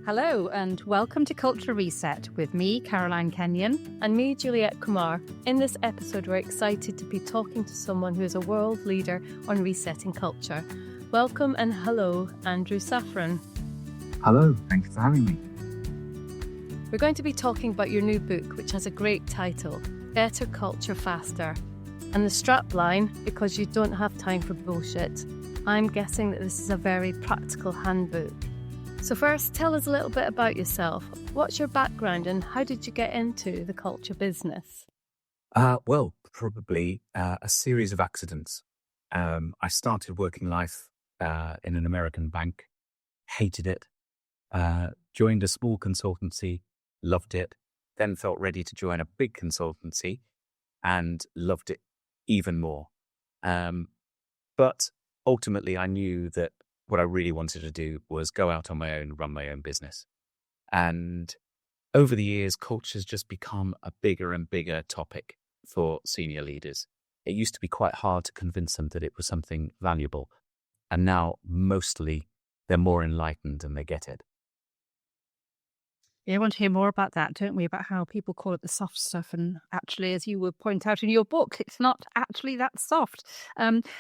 Hello and welcome to Culture Reset with me, Caroline Kenyon. And me, Juliette Kumar. In this episode, we're excited to be talking to someone who is a world leader on resetting culture. Welcome and hello, Andrew Saffron. Hello, thank you for having me. We're going to be talking about your new book, which has a great title, Better Culture Faster. And the strapline, because you don't have time for bullshit. I'm guessing that this is a very practical handbook. So first, tell us a little bit about yourself. What's your background and how did you get into the culture business? Probably a series of accidents. I started working life in an American bank, hated it, joined a small consultancy, loved it, then felt ready to join a big consultancy and loved it even more. But ultimately, I knew that what I really wanted to do was go out on my own, run my own business. And over the years, culture has just become a bigger and bigger topic for senior leaders. It used to be quite hard to convince them that it was something valuable. And now, mostly, they're more enlightened and they get it. Yeah, I want to hear more about that, don't we? About how people call it the soft stuff. And actually, as you would point out in your book, it's not actually that soft.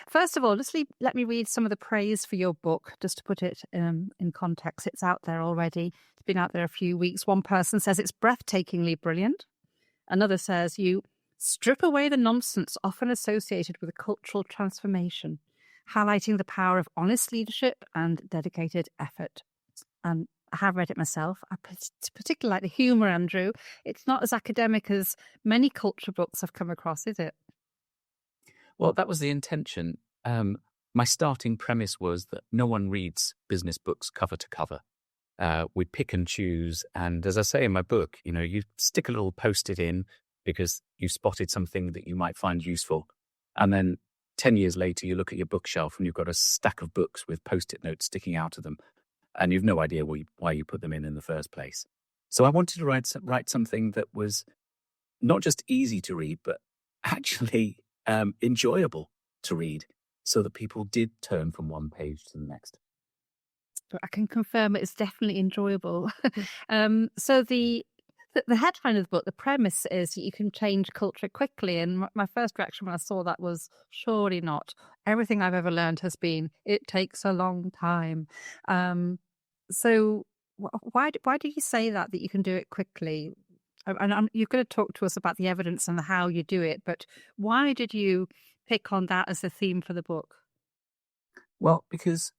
First of all, let me read some of the praise for your book, just to put it in context. It's out there already. It's been out there a few weeks. One person says it's breathtakingly brilliant. Another says you strip away the nonsense often associated with a cultural transformation, highlighting the power of honest leadership and dedicated effort. And I have read it myself. I particularly like the humour, Andrew. It's not as academic as many culture books I've come across, is it? Well, that was the intention. My starting premise was that no one reads business books cover to cover. We pick and choose. And as I say in my book, you stick a little Post-it in because you spotted something that you might find useful. And then 10 years later, you look at your bookshelf and you've got a stack of books with Post-it notes sticking out of them. And you've no idea why you put them in the first place. So I wanted to write something that was not just easy to read, but actually enjoyable to read so that people did turn from one page to the next. I can confirm it's definitely enjoyable. So the headline of the book, the premise is that you can change culture quickly. And my first reaction when I saw that was, surely not. Everything I've ever learned has been, it takes a long time. So why do you say that you can do it quickly? And you're going to talk to us about the evidence and how you do it, but why did you pick on that as the theme for the book? Well, because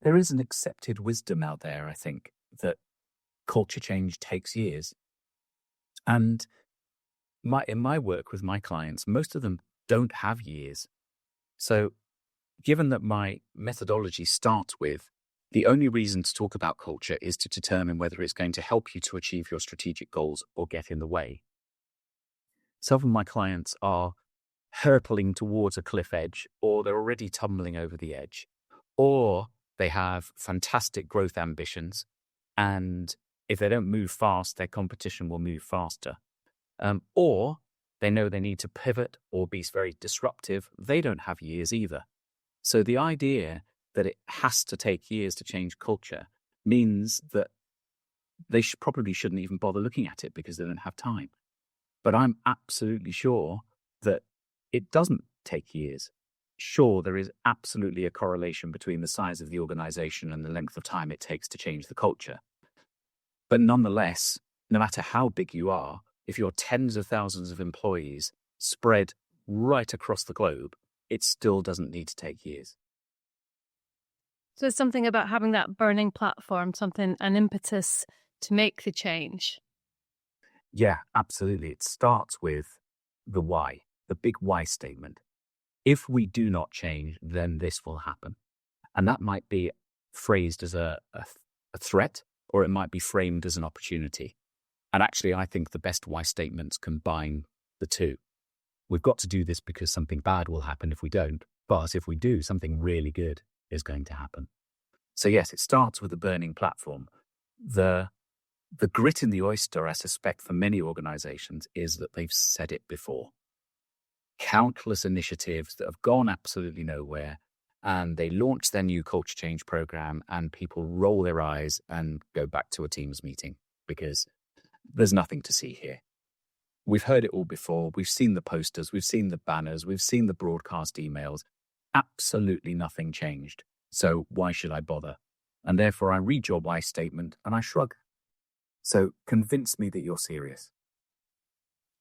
there is an accepted wisdom out there, I think, that culture change takes years. And in my work with my clients, most of them don't have years. So given that my methodology starts with the only reason to talk about culture is to determine whether it's going to help you to achieve your strategic goals or get in the way. Some of my clients are hurtling towards a cliff edge, or they're already tumbling over the edge, or they have fantastic growth ambitions, and if they don't move fast, their competition will move faster. Or they know they need to pivot or be very disruptive. They don't have years either. So the idea that it has to take years to change culture means that they probably shouldn't even bother looking at it because they don't have time. But I'm absolutely sure that it doesn't take years. Sure, there is absolutely a correlation between the size of the organization and the length of time it takes to change the culture. But nonetheless, no matter how big you are, if you're tens of thousands of employees spread right across the globe, it still doesn't need to take years. So it's something about having that burning platform, an impetus to make the change. Yeah, absolutely. It starts with the why, the big why statement. If we do not change, then this will happen. And that might be phrased as a threat, or it might be framed as an opportunity. And actually, I think the best why statements combine the two. We've got to do this because something bad will happen if we don't. But if we do, something really good is going to happen. So yes, it starts with a burning platform. The grit in the oyster, I suspect, for many organizations is that they've said it before. Countless initiatives that have gone absolutely nowhere, and they launch their new culture change program, and people roll their eyes and go back to a Teams meeting because there's nothing to see here. We've heard it all before. We've seen the posters, we've seen the banners, we've seen the broadcast emails. Absolutely nothing changed. So why should I bother? And therefore I read your why statement and I shrug. So convince me that you're serious.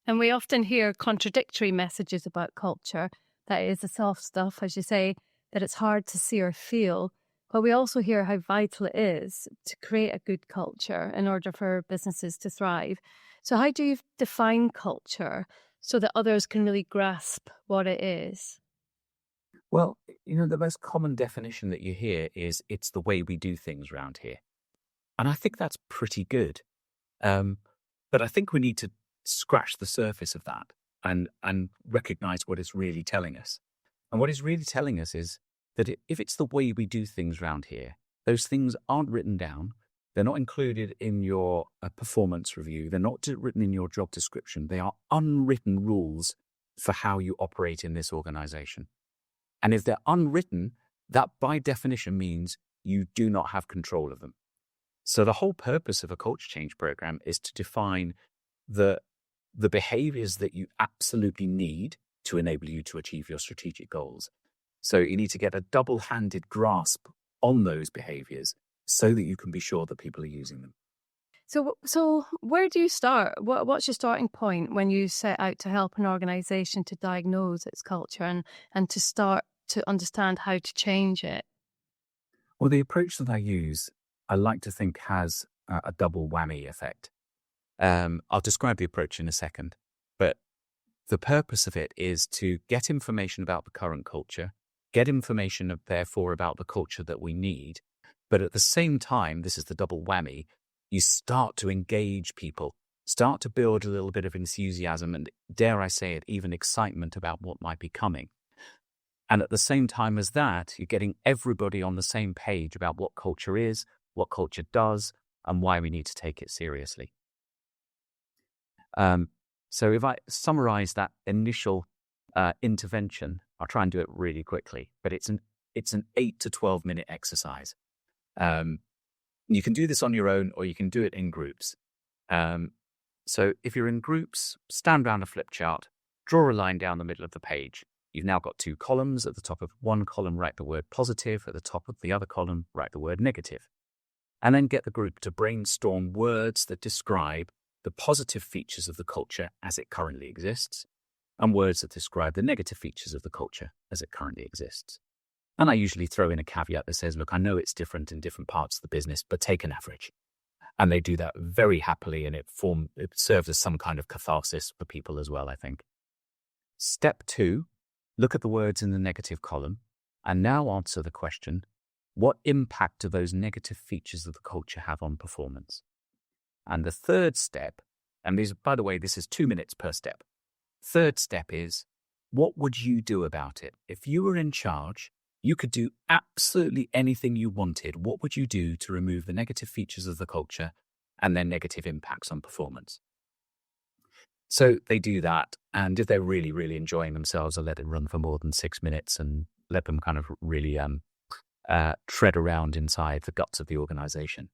And we often hear contradictory messages about culture. That is the soft stuff, as you say, that it's hard to see or feel. But we also hear how vital it is to create a good culture in order for businesses to thrive. So how do you define culture so that others can really grasp what it is? Well, the most common definition that you hear is it's the way we do things around here. And I think that's pretty good. But I think we need to scratch the surface of that and recognize what it's really telling us. And what it's really telling us is that if it's the way we do things around here, those things aren't written down. They're not included in your performance review. They're not written in your job description. They are unwritten rules for how you operate in this organization. And if they're unwritten, that by definition means you do not have control of them. So the whole purpose of a culture change program is to define the behaviors that you absolutely need to enable you to achieve your strategic goals. So you need to get a double-handed grasp on those behaviors so that you can be sure that people are using them. So where do you start? What's your starting point when you set out to help an organisation to diagnose its culture and to start to understand how to change it? Well, the approach that I use, I like to think has a double whammy effect. I'll describe the approach in a second, but the purpose of it is to get information about the current culture, get information, therefore, about the culture that we need. But at the same time, this is the double whammy, you start to engage people, start to build a little bit of enthusiasm and, dare I say it, even excitement about what might be coming. And at the same time as that, you're getting everybody on the same page about what culture is, what culture does, and why we need to take it seriously. So if I summarize that initial intervention, I'll try and do it really quickly, but it's an 8 to 12 minute exercise. You can do this on your own or you can do it in groups. So if you're in groups, stand around a flip chart, draw a line down the middle of the page. You've now got 2 columns. At the top of one column, write the word positive. At the top of the other column, write the word negative. And then get the group to brainstorm words that describe the positive features of the culture as it currently exists and words that describe the negative features of the culture as it currently exists. And I usually throw in a caveat that says, look, I know it's different in different parts of the business, but take an average. And they do that very happily, and it serves as some kind of catharsis for people as well, I think. Step 2, look at the words in the negative column and now answer the question, what impact do those negative features of the culture have on performance? And the third step, and these, by the way, this is 2 minutes per step. Third step is, what would you do about it? If you were in charge, you could do absolutely anything you wanted. What would you do to remove the negative features of the culture and their negative impacts on performance? So they do that. And if they're really, really enjoying themselves, I'll let them run for more than 6 minutes and let them kind of really tread around inside the guts of the organization.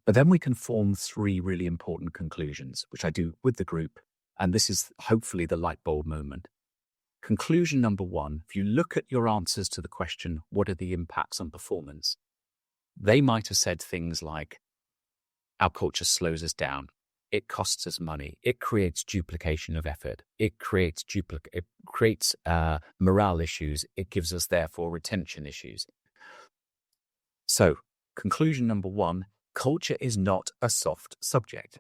But then we can form 3 really important conclusions, which I do with the group. And this is hopefully the light bulb moment. Conclusion number 1, if you look at your answers to the question, what are the impacts on performance? They might have said things like, our culture slows us down. It costs us money. It creates duplication of effort. It creates morale issues. It gives us, therefore, retention issues. So, conclusion number 1, culture is not a soft subject.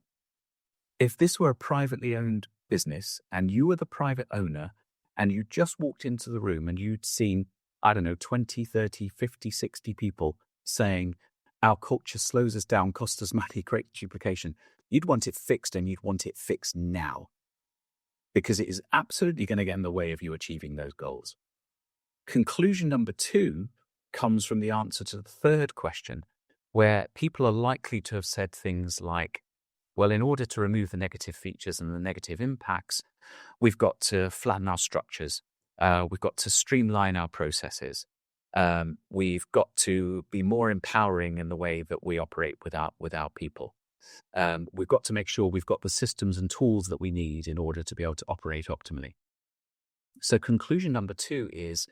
If this were a privately owned business and you were the private owner and you just walked into the room and you'd seen, 20, 30, 50, 60 people saying, our culture slows us down, costs us money, creates duplication, you'd want it fixed, and you'd want it fixed now, because it is absolutely going to get in the way of you achieving those goals. Conclusion number 2 comes from the answer to the third question, where people are likely to have said things like, well, in order to remove the negative features and the negative impacts, we've got to flatten our structures. We've got to streamline our processes. We've got to be more empowering in the way that we operate with our people. We've got to make sure we've got the systems and tools that we need in order to be able to operate optimally. So conclusion number 2 is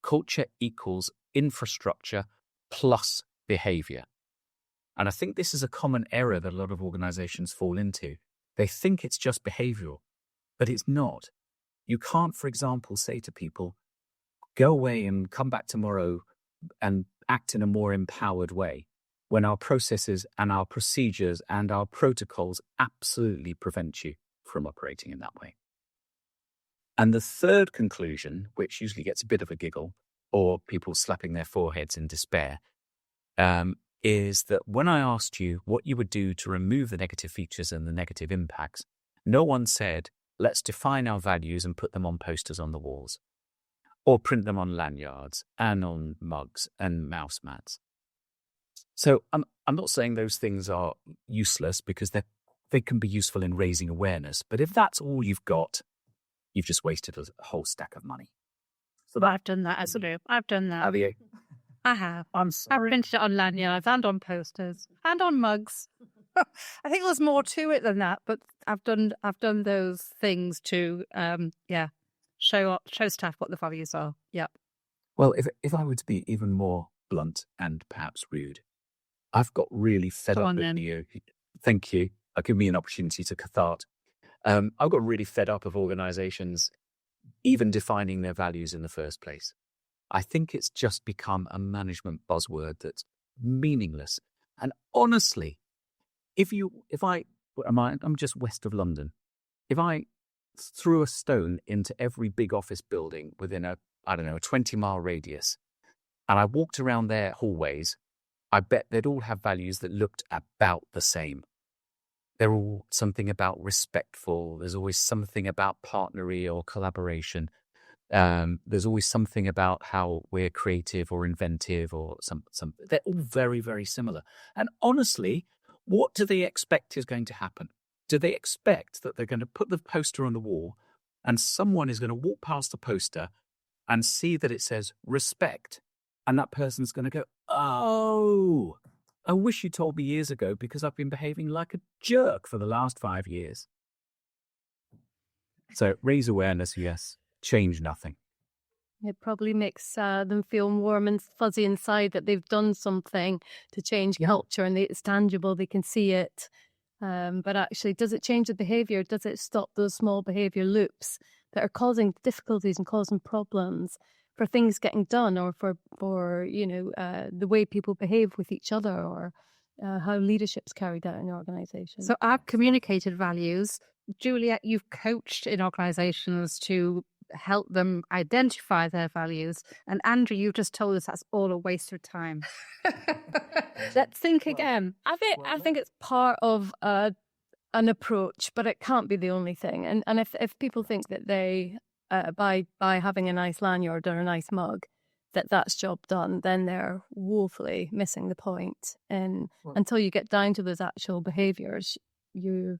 culture equals infrastructure plus behavior. And I think this is a common error that a lot of organizations fall into. They think it's just behavioral, but it's not. You can't, for example, say to people, go away and come back tomorrow and act in a more empowered way, when our processes and our procedures and our protocols absolutely prevent you from operating in that way. And the third conclusion, which usually gets a bit of a giggle or people slapping their foreheads in despair, is that when I asked you what you would do to remove the negative features and the negative impacts, no one said, let's define our values and put them on posters on the walls, or print them on lanyards and on mugs and mouse mats. So I'm not saying those things are useless, because they can be useful in raising awareness. But if that's all you've got, you've just wasted a whole stack of money. So I've done that, Andrew. I've done that. Have you? I have. I'm sorry. I've printed it on lanyards and on posters and on mugs. I think there's more to it than that, but I've done those things to show staff what the values are. Yeah. Well, if I were to be even more blunt and perhaps rude, I've got really fed up with you. Thank you. Give me an opportunity to cathart. I've got really fed up of organizations even defining their values in the first place. I think it's just become a management buzzword that's meaningless. And honestly, I'm just west of London. If I threw a stone into every big office building within a 20-mile radius, and I walked around their hallways, I bet they'd all have values that looked about the same. They're all something about respectful. There's always something about partnery or collaboration. There's always something about how we're creative or inventive or some. They're all very, very similar. And honestly, what do they expect is going to happen? Do they expect that they're going to put the poster on the wall and someone is going to walk past the poster and see that it says respect, and that person's going to go, oh, I wish you told me years ago, because I've been behaving like a jerk for the last 5 years. So raise awareness, yes. Change nothing. It probably makes them feel warm and fuzzy inside that they've done something to change culture, and it's tangible, they can see it. But actually, does it change the behaviour? Does it stop those small behaviour loops that are causing difficulties and causing problems for things getting done, or for the way people behave with each other, or how leadership's carried out in an organisation? So I've communicated values. Juliette, you've coached in organisations to help them identify their values. And Andrew, you've just told us that's all a waste of time. Let's think again. I think it's part of an approach, but it can't be the only thing. And if people think that they, by having a nice lanyard or a nice mug, that's job done, then they're woefully missing the point. And until you get down to those actual behaviours, you're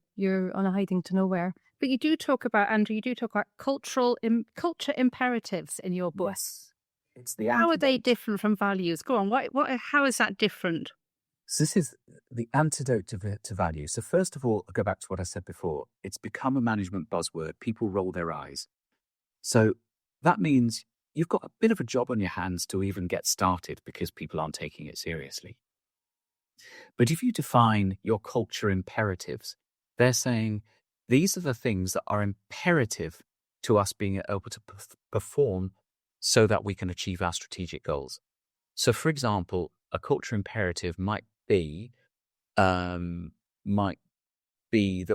on a hiding to nowhere. But you do talk about, Andrew, culture imperatives in your book. Yes. It's the How are they different from values? Go on. How is that different? So this is the antidote to value. So first of all, I'll go back to what I said before. It's become a management buzzword. People roll their eyes. So that means you've got a bit of a job on your hands to even get started, because people aren't taking it seriously. But if you define your culture imperatives, they're saying these are the things that are imperative to us being able to perform so that we can achieve our strategic goals. So, for example, a culture imperative might be that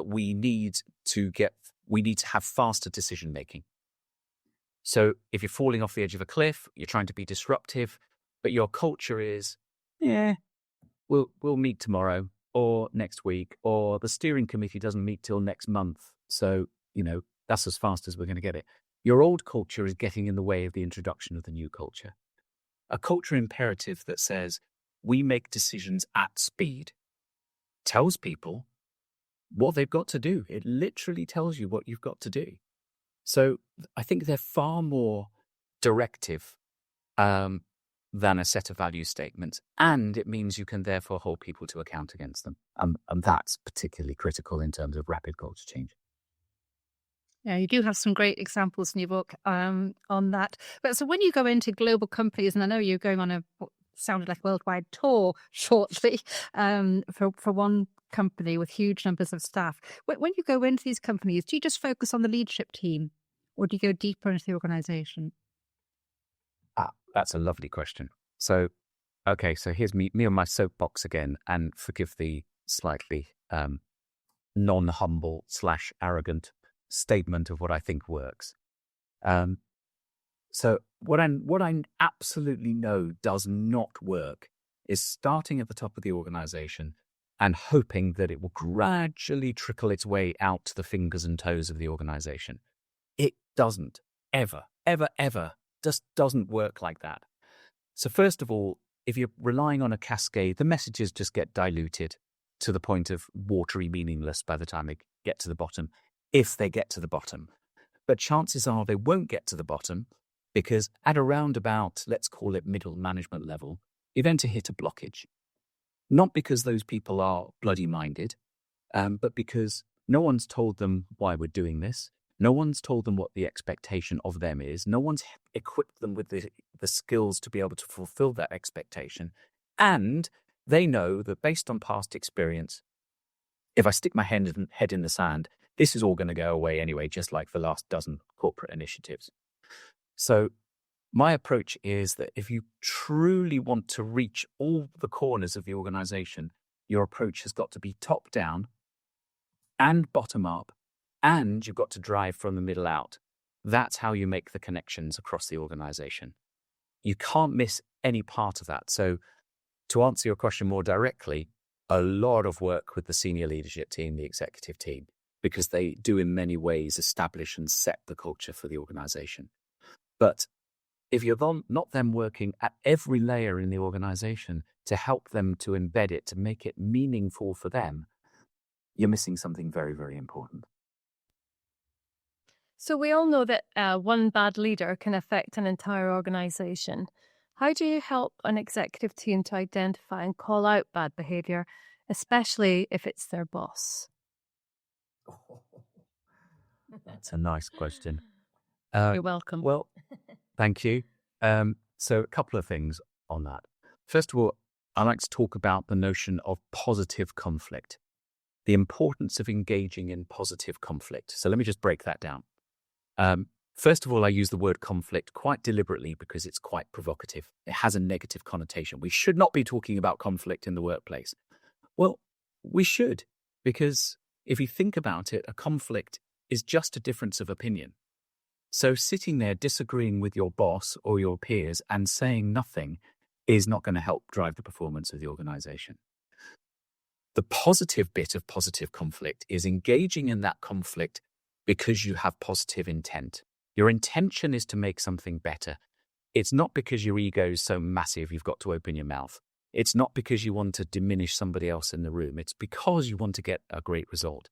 we need to have faster decision making. So if you're falling off the edge of a cliff, you're trying to be disruptive, but your culture is, we'll meet tomorrow or next week, or the steering committee doesn't meet till next month. So, that's as fast as we're going to get it. Your old culture is getting in the way of the introduction of the new culture. A culture imperative that says we make decisions at speed tells people what they've got to do. It literally tells you what you've got to do. So I think they're far more directive than a set of value statements. And it means you can therefore hold people to account against them. And that's particularly critical in terms of rapid culture change. Yeah, you do have some great examples in your book on that. But so when you go into global companies, and I know you're going on what sounded like a worldwide tour shortly for one company with huge numbers of staff. When you go into these companies, do you just focus on the leadership team, or do you go deeper into the organisation? That's a lovely question. So, okay, so here's me on my soapbox again, and forgive the slightly non-humble / arrogant statement of what I think works. So what I absolutely know does not work is starting at the top of the organization and hoping that it will gradually trickle its way out to the fingers and toes of the organization. It doesn't ever, just doesn't work like that. So first of all, if you're relying on a cascade, the messages just get diluted to the point of watery meaningless by the time they get to the bottom, if they get to the bottom. But chances are they won't get to the bottom because at around about, let's call it middle management level, you then to hit a blockage. Not because those people are bloody minded, but because no one's told them why we're doing this. No one's told them what the expectation of them is. No one's equipped them with the skills to be able to fulfill that expectation. And they know that based on past experience, if I stick my head in the sand, this is all going to go away anyway, just like the last dozen corporate initiatives. So my approach is that if you truly want to reach all the corners of the organization, your approach has got to be top down and bottom up, and you've got to drive from the middle out. That's how you make the connections across the organization. You can't miss any part of that. So to answer your question more directly, a lot of work with the senior leadership team, the executive team, because they do in many ways establish and set the culture for the organization. But if you're not then working at every layer in the organization to help them to embed it, to make it meaningful for them, you're missing something very, very important. So we all know that one bad leader can affect an entire organization. How do you help an executive team to identify and call out bad behavior, especially if it's their boss? That's a nice question. You're welcome. Well, thank you. So a couple of things on that. First of all, I like to talk about the notion of positive conflict, the importance of engaging in positive conflict. So let me just break that down. First of all, I use the word conflict quite deliberately because it's quite provocative. It has a negative connotation. We should not be talking about conflict in the workplace. Well, we should, because if you think about it, a conflict is just a difference of opinion. So sitting there disagreeing with your boss or your peers and saying nothing is not going to help drive the performance of the organization. The positive bit of positive conflict is engaging in that conflict because you have positive intent. Your intention is to make something better. It's not because your ego is so massive you've got to open your mouth. It's not because you want to diminish somebody else in the room. It's because you want to get a great result.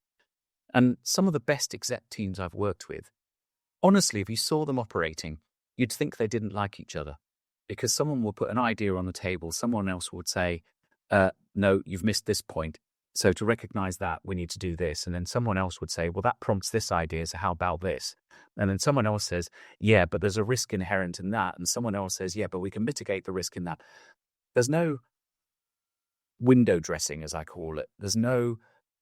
And some of the best exec teams I've worked with, honestly, if you saw them operating, you'd think they didn't like each other because someone will put an idea on the table. Someone else would say, no, you've missed this point. So to recognize that, we need to do this. And then someone else would say, well, that prompts this idea. So how about this? And then someone else says, yeah, but there's a risk inherent in that. And someone else says, yeah, but we can mitigate the risk in that. There's no window dressing, as I call it. There's no,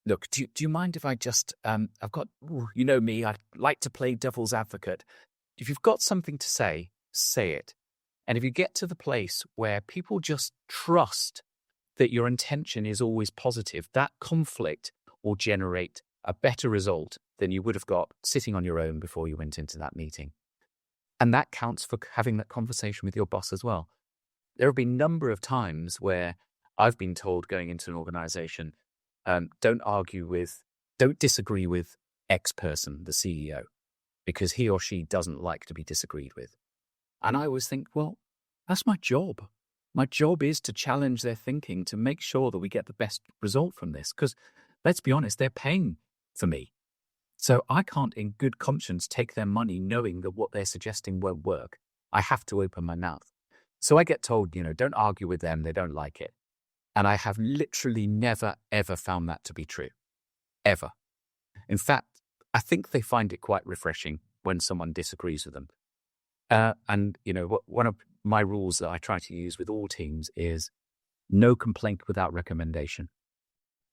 look, do you mind if I just, I've got, you know me, I like to play devil's advocate. If you've got something to say it. And if you get to the place where people just trust that your intention is always positive, that conflict will generate a better result than you would have got sitting on your own before you went into that meeting. And that counts for having that conversation with your boss as well. There have been a number of times where I've been told going into an organization, don't disagree with X person, the CEO, because he or she doesn't like to be disagreed with. And I always think, well, that's my job. My job is to challenge their thinking, to make sure that we get the best result from this. Because let's be honest, they're paying for me. So I can't in good conscience take their money knowing that what they're suggesting won't work. I have to open my mouth. So I get told, don't argue with them. They don't like it. And I have literally never, ever found that to be true. Ever. In fact, I think they find it quite refreshing when someone disagrees with them. And one of my rules that I try to use with all teams is no complaint without recommendation.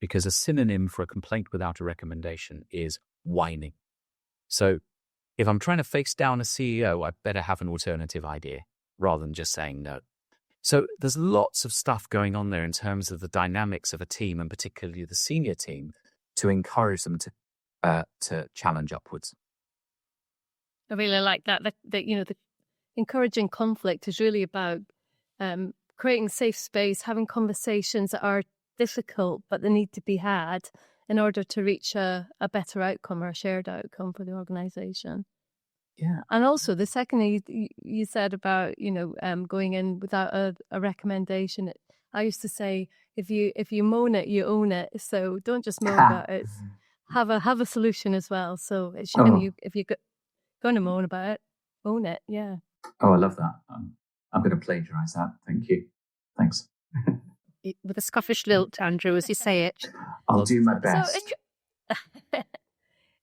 Because a synonym for a complaint without a recommendation is whining. So if I'm trying to face down a CEO, I better have an alternative idea rather than just saying no. So there's lots of stuff going on there in terms of the dynamics of a team, and particularly the senior team, to encourage them to challenge upwards. I really like that. The encouraging conflict is really about creating safe space, having conversations that are difficult, but they need to be had in order to reach a better outcome or a shared outcome for the organisation. Yeah. And also the second you said about, going in without a recommendation, I used to say, if you moan it, you own it. So don't just moan about it. Have a solution as well. So if you're going to moan about it, own it. Yeah. Oh, I love that. I'm going to plagiarize that. Thank you. Thanks. With a Scottish lilt, Andrew, as you say it. I'll do my best. So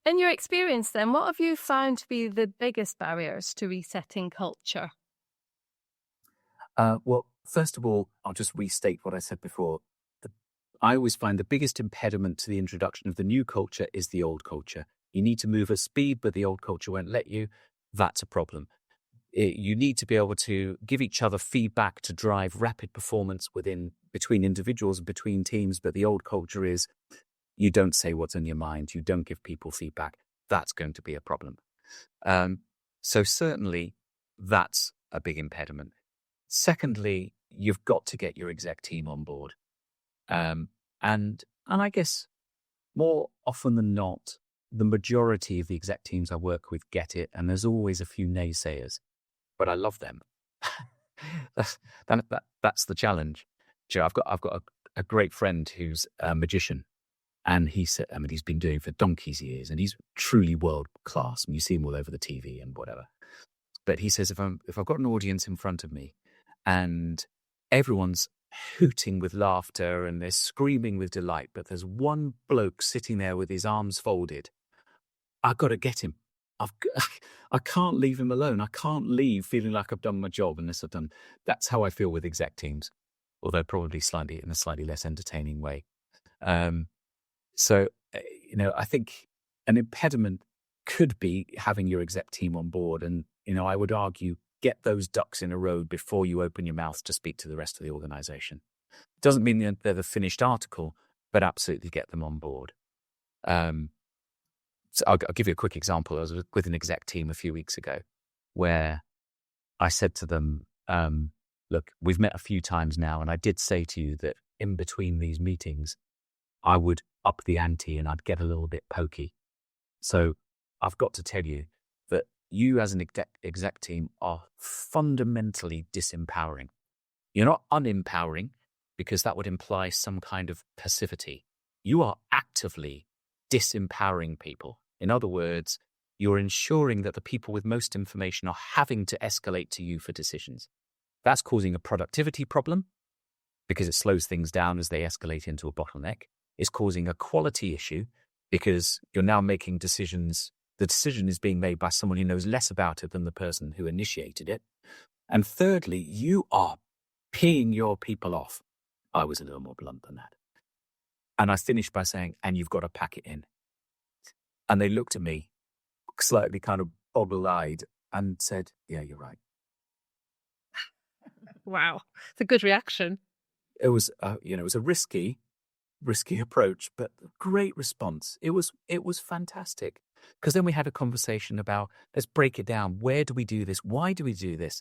in your experience then, what have you found to be the biggest barriers to resetting culture? Well, first of all, I'll just restate what I said before. I always find the biggest impediment to the introduction of the new culture is the old culture. You need to move at speed, but the old culture won't let you. That's a problem. You need to be able to give each other feedback to drive rapid performance between individuals and between teams. But the old culture is you don't say what's in your mind. You don't give people feedback. That's going to be a problem. So certainly that's a big impediment. Secondly, you've got to get your exec team on board. And I guess more often than not, the majority of the exec teams I work with get it. And there's always a few naysayers. But I love them. That's the challenge. I've got a great friend who's a magician, and he said, he's been doing it for donkey's years, and he's truly world class. And you see him all over the TV and whatever. But he says, if I've got an audience in front of me, and everyone's hooting with laughter and they're screaming with delight, but there's one bloke sitting there with his arms folded, I've got to get him. I can't leave him alone. I can't leave feeling like I've done my job unless I've done. That's how I feel with exec teams, although probably in a slightly less entertaining way. So, I think an impediment could be having your exec team on board. And, I would argue, get those ducks in a row before you open your mouth to speak to the rest of the organization. Doesn't mean that they're the finished article, but absolutely get them on board. So I'll give you a quick example. I was with an exec team a few weeks ago where I said to them, look, we've met a few times now, and I did say to you that in between these meetings, I would up the ante and I'd get a little bit pokey. So I've got to tell you that you as an exec team are fundamentally disempowering. You're not unempowering, because that would imply some kind of passivity. You are actively disempowering people. In other words, you're ensuring that the people with most information are having to escalate to you for decisions. That's causing a productivity problem because it slows things down as they escalate into a bottleneck. It's causing a quality issue because you're now making decisions. The decision is being made by someone who knows less about it than the person who initiated it. And thirdly, you are peeing your people off. I was a little more blunt than that. And I finished by saying, and you've got to pack it in. And they looked at me slightly kind of boggle-eyed and said, yeah, you're right. Wow. It's a good reaction. It was, it was a risky approach, but a great response. It was fantastic. Because then we had a conversation about, let's break it down. Where do we do this? Why do we do this?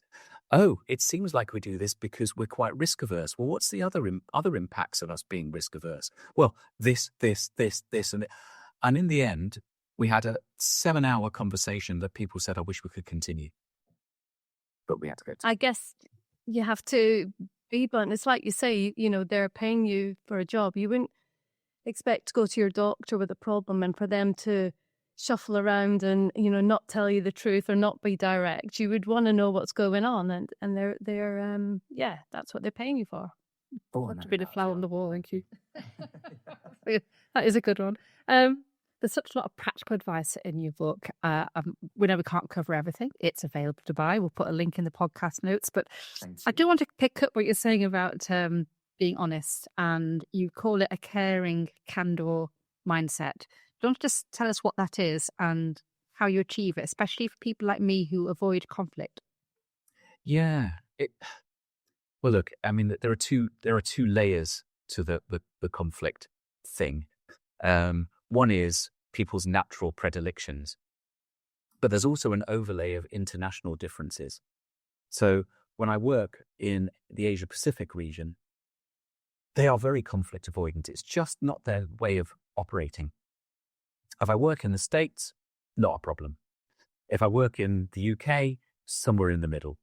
Oh, it seems like we do this because we're quite risk averse. Well, what's the other impacts of us being risk averse? Well, this, and in the end, we had a 7-hour conversation that people said, I wish we could continue. But we had to go. I guess you have to be blunt. It's like you say, they're paying you for a job. You wouldn't expect to go to your doctor with a problem and for them to shuffle around and, you know, not tell you the truth or not be direct. You would want to know what's going on, and they're yeah, that's what they're paying you for. That's a bit of flower on the wall, thank you. That is a good one. There's such a lot of practical advice in your book. We know we can't cover everything. It's available to buy. We'll put a link in the podcast notes. But I do want to pick up what you're saying about being honest, and you call it a caring candor mindset. Do you want to just tell us what that is and how you achieve it, especially for people like me who avoid conflict? Yeah. Well, look, I mean, there are two layers to the conflict thing. One is people's natural predilections, but there's also an overlay of international differences. So when I work in the Asia Pacific region, they are very conflict avoidant. It's just not their way of operating. If I work in the States, not a problem. If I work in the UK, somewhere in the middle.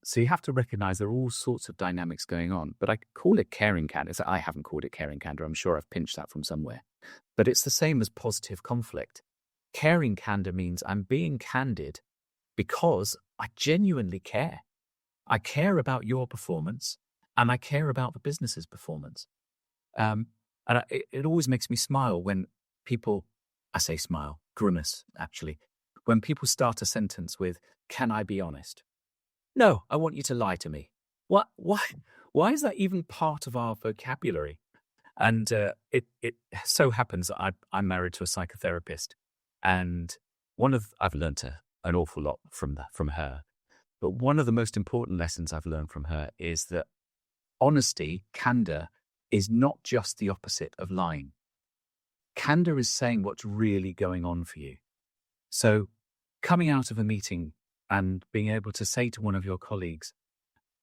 So you have to recognize there are all sorts of dynamics going on, but I call it caring candor. I haven't called it caring candor. I'm sure I've pinched that from somewhere, but it's the same as positive conflict. Caring candor means I'm being candid because I genuinely care. I care about your performance and I care about the business's performance. It always makes me smile when people, I say smile, grimace actually, when people start a sentence with, "Can I be honest?" No, I want you to lie to me. What? Why is that even part of our vocabulary? And it so happens that I'm married to a psychotherapist, and I've learned an awful lot from her. But one of the most important lessons I've learned from her is that honesty, candor, is not just the opposite of lying. Candor is saying what's really going on for you. So coming out of a meeting and being able to say to one of your colleagues,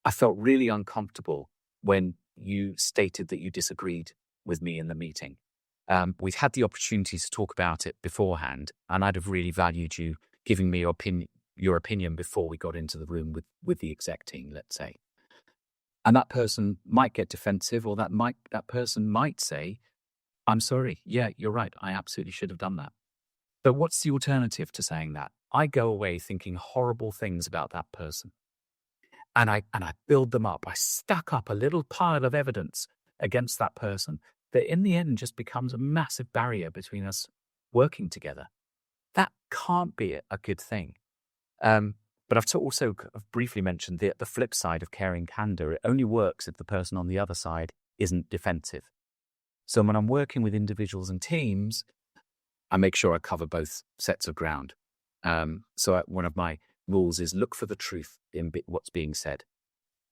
I felt really uncomfortable when you stated that you disagreed with me in the meeting. We'd had the opportunity to talk about it beforehand, and I'd have really valued you giving me your opinion before we got into the room with the exec team, let's say. And that person might get defensive, or that person might say, I'm sorry, yeah, you're right, I absolutely should have done that. But what's the alternative to saying that? I go away thinking horrible things about that person. And I build them up. I stack up a little pile of evidence against that person that in the end just becomes a massive barrier between us working together. That can't be a good thing. But I've also briefly mentioned the flip side of caring candor. It only works if the person on the other side isn't defensive. So when I'm working with individuals and teams, I make sure I cover both sets of ground. So one of my rules is look for the truth in what's being said.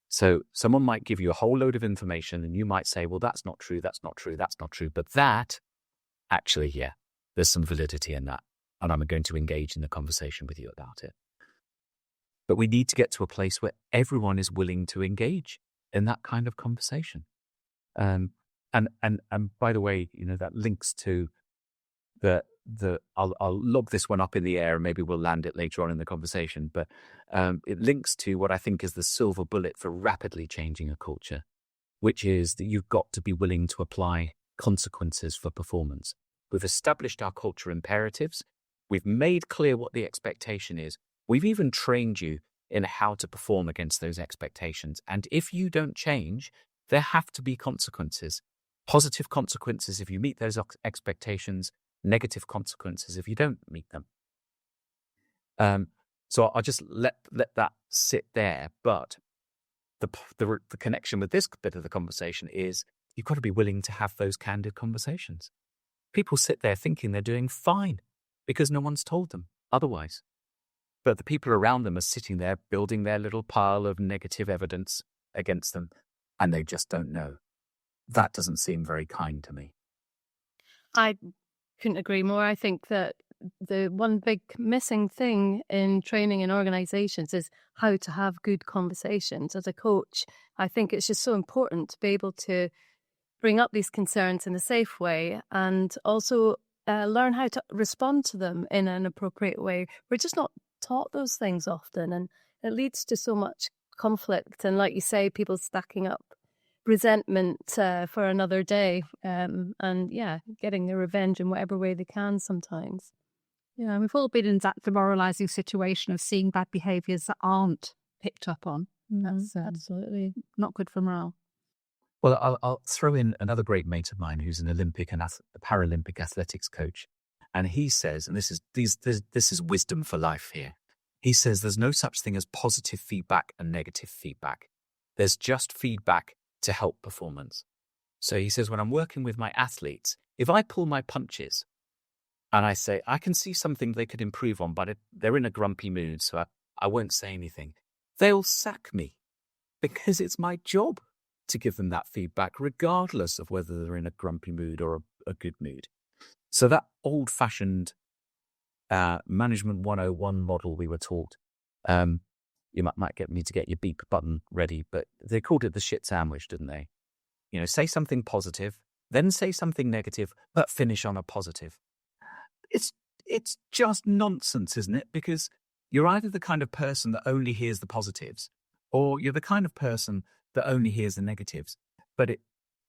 So someone might give you a whole load of information and you might say, well, that's not true, that's not true, that's not true. But that, actually, yeah, there's some validity in that. And I'm going to engage in the conversation with you about it. But we need to get to a place where everyone is willing to engage in that kind of conversation. And by the way, that links to I'll log this one up in the air and maybe we'll land it later on in the conversation. But it links to what I think is the silver bullet for rapidly changing a culture, which is that you've got to be willing to apply consequences for performance. We've established our culture imperatives. We've made clear what the expectation is. We've even trained you in how to perform against those expectations. And if you don't change, there have to be consequences. Positive consequences if you meet those expectations, negative consequences if you don't meet them. So I'll just let that sit there. But the connection with this bit of the conversation is you've got to be willing to have those candid conversations. People sit there thinking they're doing fine because no one's told them otherwise. But the people around them are sitting there building their little pile of negative evidence against them, and they just don't know. That doesn't seem very kind to me. I couldn't agree more. I think that the one big missing thing in training in organizations is how to have good conversations. As a coach, I think it's just so important to be able to bring up these concerns in a safe way and also learn how to respond to them in an appropriate way. We're just not taught those things often, and it leads to so much conflict. And like you say, people stacking up resentment for another day, and getting their revenge in whatever way they can sometimes. Yeah, we've all been in that demoralising situation of seeing bad behaviours that aren't picked up on. That's absolutely not good for morale. Well, I'll throw in another great mate of mine who's an Olympic and Paralympic athletics coach. And he says, and this is wisdom for life here. He says there's no such thing as positive feedback and negative feedback. There's just feedback to help performance. So he says, when I'm working with my athletes, if I pull my punches and I say, I can see something they could improve on, but they're in a grumpy mood, so I won't say anything, they'll sack me because it's my job to give them that feedback, regardless of whether they're in a grumpy mood or a good mood. So that old-fashioned management 101 model we were taught, you might get me to get your beep button ready, but they called it the shit sandwich, didn't they? You know, say something positive, then say something negative, but finish on a positive. It's just nonsense, isn't it? Because you're either the kind of person that only hears the positives, or you're the kind of person that only hears the negatives. But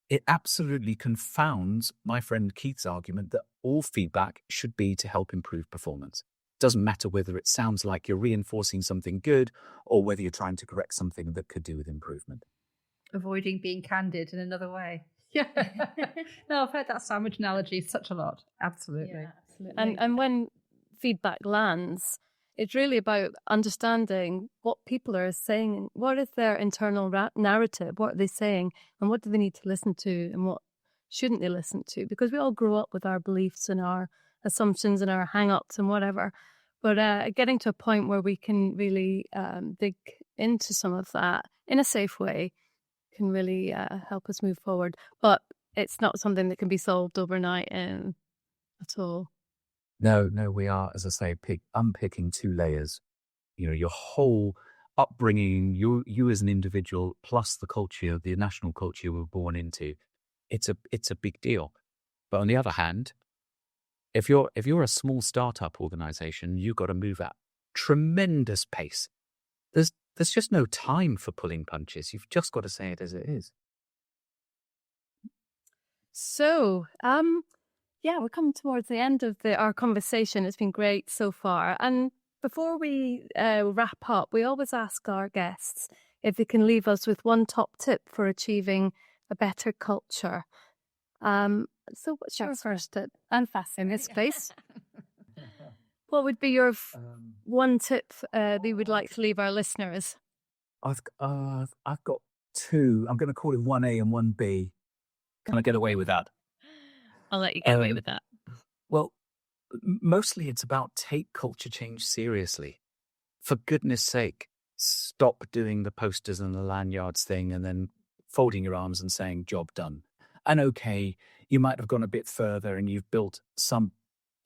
it absolutely confounds my friend Keith's argument that all feedback should be to help improve performance. Doesn't matter whether it sounds like you're reinforcing something good or whether you're trying to correct something that could do with improvement. Avoiding being candid in another way. Yeah. No, I've heard that sandwich analogy such a lot. Absolutely. Yeah, absolutely. And when feedback lands, it's really about understanding what people are saying. What is their internal narrative? What are they saying? And what do they need to listen to? And what shouldn't they listen to? Because we all grow up with our beliefs and our assumptions and our hang-ups and whatever. But getting to a point where we can really dig into some of that in a safe way can really help us move forward. But it's not something that can be solved overnight at all. No, we are, as I say, unpicking two layers. You know, your whole upbringing, you as an individual, plus the culture, the national culture we're born into. It's a big deal. But on the other hand, if you're a small startup organization, you've got to move at tremendous pace. There's just no time for pulling punches. You've just got to say it as it is. So, yeah, we're coming towards the end of our conversation. It's been great so far. And before we wrap up, we always ask our guests if they can leave us with one top tip for achieving a better culture. So what's your first tip? I'm fast in this space. What would be your one tip that you would like to leave our listeners? I've got two. I'm going to call it 1A and 1B. Can I get away with that? I'll let you get away with that. Well, mostly it's about take culture change seriously. For goodness sake, stop doing the posters and the lanyards thing and then folding your arms and saying, job done. And okay, you might have gone a bit further and you've built some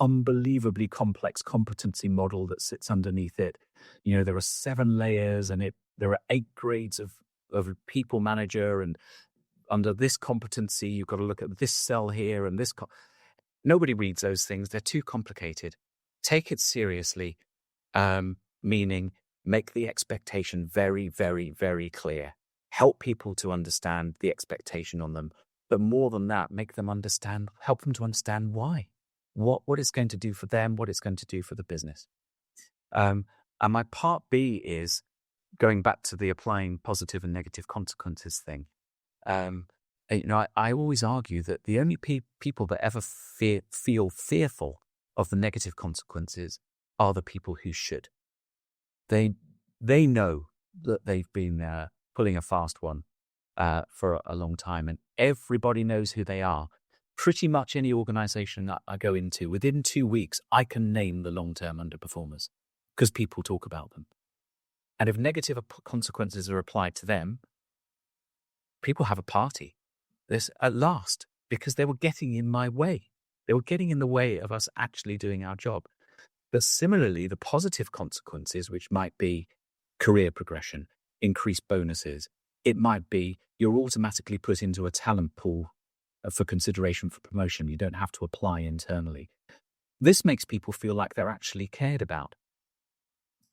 unbelievably complex competency model that sits underneath it. You know, there are 7 layers and there are 8 grades of people manager, and under this competency, you've got to look at this cell here and this. Nobody reads those things. They're too complicated. Take it seriously, meaning make the expectation very, very, very clear. Help people to understand the expectation on them. But more than that, help them to understand why. What it's going to do for them, what it's going to do for the business. And my part B is going back to the applying positive and negative consequences thing. You know, I always argue that the only people that ever feel fearful of the negative consequences are the people who should. They know that they've been pulling a fast one for a long time, and everybody knows who they are. Pretty much any organization that I go into, within 2 weeks, I can name the long-term underperformers because people talk about them. And if negative consequences are applied to them, people have a party. This at last, because they were getting in my way. They were getting in the way of us actually doing our job. But similarly, the positive consequences, which might be career progression, increased bonuses, it might be you're automatically put into a talent pool for consideration for promotion. You don't have to apply internally. This makes people feel like they're actually cared about.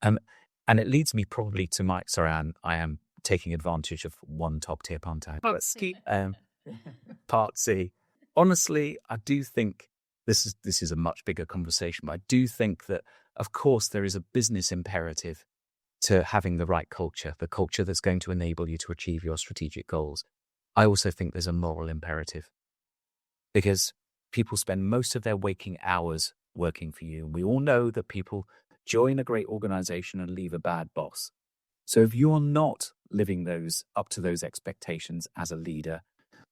And it leads me probably to I am taking advantage of one top tip, aren't I? Part C. Part C. Honestly, I do think this is a much bigger conversation. But I do think that, of course, there is a business imperative to having the right culture, the culture that's going to enable you to achieve your strategic goals. I also think there's a moral imperative, because people spend most of their waking hours working for you. And we all know that people join a great organization and leave a bad boss. So if you're not living up to those expectations as a leader,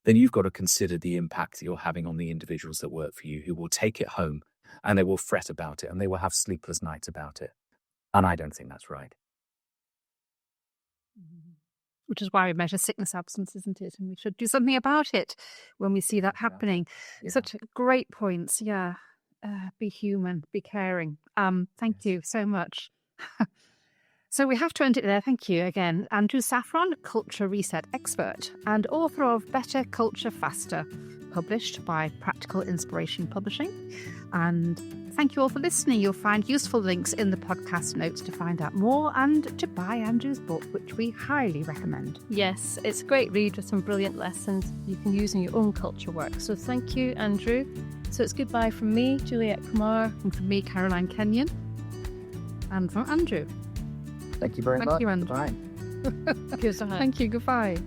then you've got to consider the impact that you're having on the individuals that work for you, who will take it home and they will fret about it and they will have sleepless nights about it. And I don't think that's right. Which is why we measure sickness absence, isn't it? And we should do something about it when we see that happening. Yeah. Such great points. Yeah. Be human, be caring. Thank you so much. So we have to end it there. Thank you again. Andrew Saffron, culture reset expert and author of Better Culture Faster, published by Practical Inspiration Publishing. And thank you all for listening. You'll find useful links in the podcast notes to find out more and to buy Andrew's book, which we highly recommend. Yes, it's a great read with some brilliant lessons you can use in your own culture work. So thank you, Andrew. So it's goodbye from me, Juliette Kumar. And from me, Caroline Kenyon. And from Andrew. Thank you very much. Thank you, Andrew. Bye. Goodbye. Thank you. Goodbye.